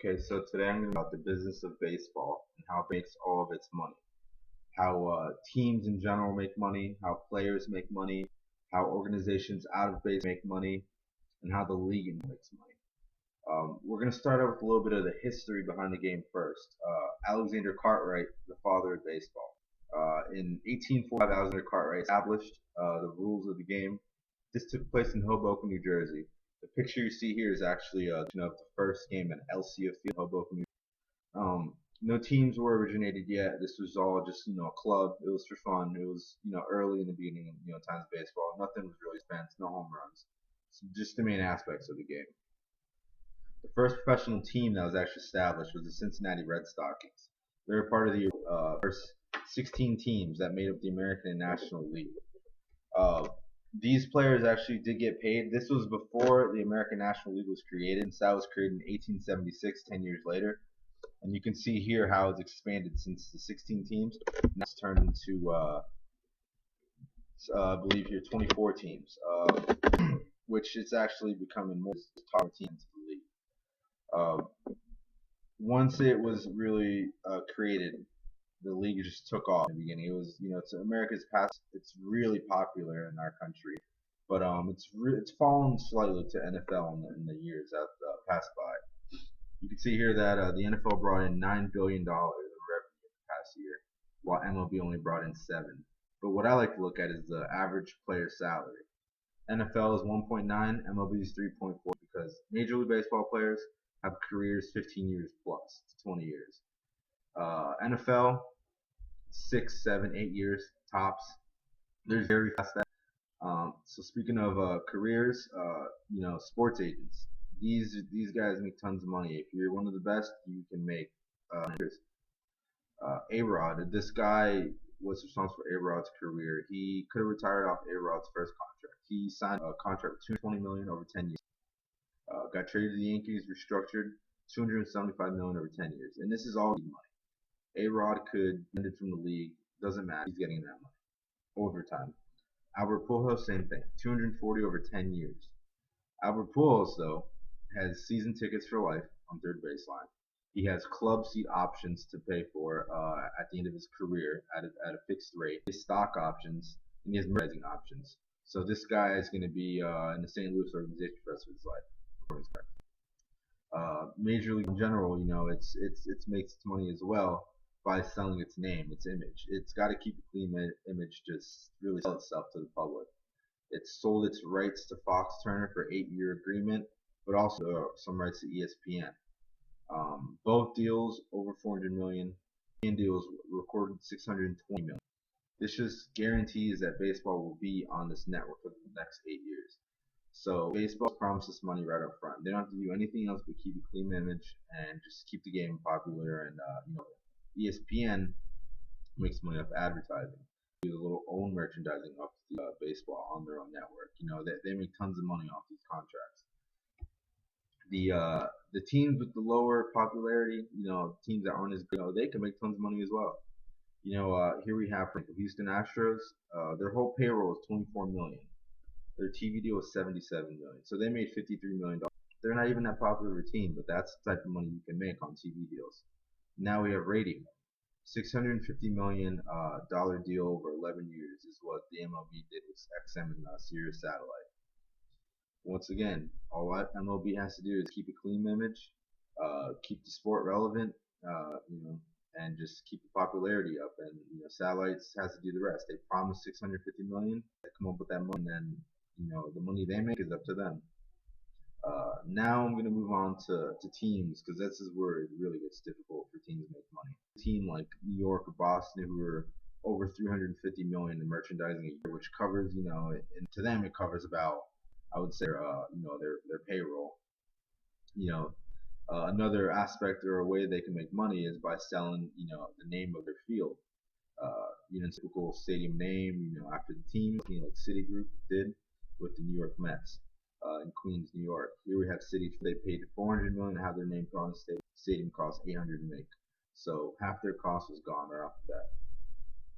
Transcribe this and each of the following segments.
Okay, so today I'm going to talk about the business of baseball and how it makes all of its money. How teams in general make money, how players make money, how organizations out of base make money, and how the league makes money. We're going to start out with a little bit of the history behind the game first. Alexander Cartwright, the father of baseball. In 1845, Alexander Cartwright established the rules of the game. This took place in Hoboken, New Jersey. The picture you see here is actually the first game at LCO Field, Hoboken, New Jersey. No teams were originated yet. This was all just a club. It was for fun. It was early in the beginning, times of baseball. Nothing was really spent. No home runs. So just the main aspects of the game. The first professional team that was actually established was the Cincinnati Red Stockings. They were part of the first 16 teams that made up the American and National League. These players actually did get paid. This was before the American National League was created. And that was created in 1876, 10 years later. And you can see here how it's expanded since the 16 teams. Now it's turned into, I believe here, 24 teams, which it's actually becoming more top teams in the league. Once it was really created, the league just took off in the beginning. It was, it's America's past. It's really popular in our country, but it's fallen slightly to NFL in the years that passed by. You can see here that the NFL brought in $9 billion in revenue the past year, while MLB only brought in $7. But what I like to look at is the average player salary. NFL is 1.9, MLB is 3.4 because Major League Baseball players have careers 15 years plus, 20 years. NFL 6, 7, 8 years tops. There's very fast. So speaking of careers, sports agents. These guys make tons of money. If you're one of the best, you can make. A-Rod. This guy was responsible for A-Rod's career. He could have retired off A-Rod's first contract. He signed a contract with $220 million over 10 years. Got traded to the Yankees, restructured $275 million over 10 years, and this is all money. A-Rod could end it from the league. Doesn't matter. He's getting that money. Overtime. Albert Pujols, same thing. 240 over 10 years. Albert Pujols, though, has season tickets for life on third baseline. He has club seat options to pay for at the end of his career at a fixed rate. He has stock options, and he has merchandising options. So this guy is going to be in the St. Louis organization for the rest of his life. Major League in general, it's makes its money as well by selling its name, its image. It's got to keep a clean image, just really sell itself to the public. It sold its rights to Fox Turner for an 8-year agreement, but also some rights to ESPN. Both deals over 400 million. Deals recorded 620 million. This just guarantees that baseball will be on this network for the next 8 years. So baseball promises money right up front. They don't have to do anything else but keep a clean image and just keep the game popular. And ESPN makes money off advertising. They do a little own merchandising off the baseball on their own network. They make tons of money off these contracts. The teams with the lower popularity, teams that aren't as good, they can make tons of money as well. Here we have the Houston Astros. Their whole payroll is 24 million. Their TV deal was 77 million. So they made 53 million dollars. They're not even that popular of a team, but that's the type of money you can make on TV deals. Now we have rating. $650 million dollar deal over 11 years is what the MLB did with XM and Sirius Satellite. Once again, all MLB has to do is keep a clean image, keep the sport relevant, and just keep the popularity up. And satellites has to do the rest. They promised 650 million. They come up with that money, and then the money they make is up to them. Now I'm going to move on to teams, because this is where it really gets difficult for teams to make money. A team like New York or Boston, who are over 350 million in merchandising a year, which covers, and to them it covers about, I would say, their payroll. Another aspect or a way they can make money is by selling, the name of their field. Typical stadium name, after the team, like Citigroup did with the New York Mets in Queens, New York. Here we have Citi. They paid 400 million to have their name put on the stadium. Stadium cost 800 to make, so half their cost was gone right off the bat.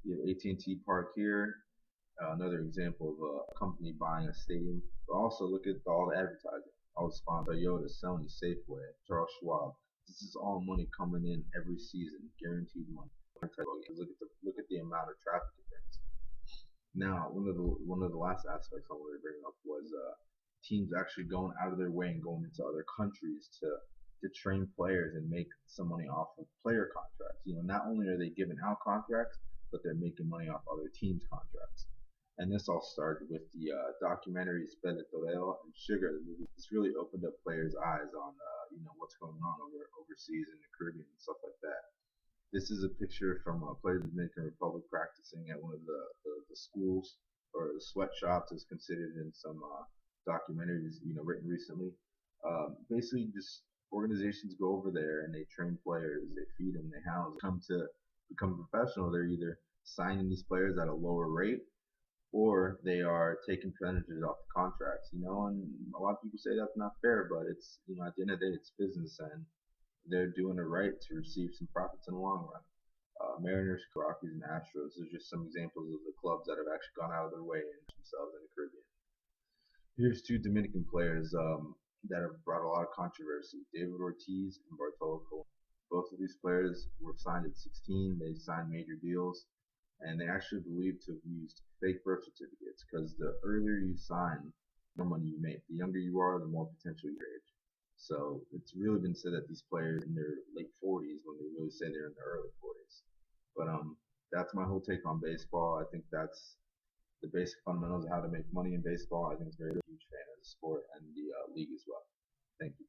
You have AT&T Park here. Another example of a company buying a stadium. But also look at all the advertising, all the sponsors: Toyota, Sony, Safeway, Charles Schwab. This is all money coming in every season, guaranteed money. Look at the amount of traffic it brings. Now, one of the last aspects I wanted to bring up was teams actually going out of their way and going into other countries to train players and make some money off of player contracts. Not only are they giving out contracts, but they're making money off other teams' contracts. And this all started with the documentaries Pele Torero and Sugar. This really opened up players' eyes on what's going on overseas in the Caribbean and stuff like that. This is a picture from a player in the Dominican Republic practicing at one of the schools or the sweatshops, as considered in some documentaries written recently. Basically, just organizations go over there and they train players, they feed them, they house them. Come to become professional, they're either signing these players at a lower rate or they are taking percentages off the contracts. And a lot of people say that's not fair, but it's at the end of the day, it's business, and they're doing it right to receive some profits in the long run. Mariners, Rockies, and Astros are just some examples of the clubs that have actually gone out of their way and themselves in the Caribbean. Here's two Dominican players that have brought a lot of controversy: David Ortiz and Bartolo Colon. Both of these players were signed at 16. They signed major deals, and they actually believed to have used fake birth certificates because the earlier you sign, the more money you make. The younger you are, the more potential you age. So it's really been said that these players in their late 40s when they really say they're in their early 40s. But that's my whole take on baseball. I think that's the basic fundamentals of how to make money in baseball. I think it's a very huge fan of the sport and the league as well. Thank you.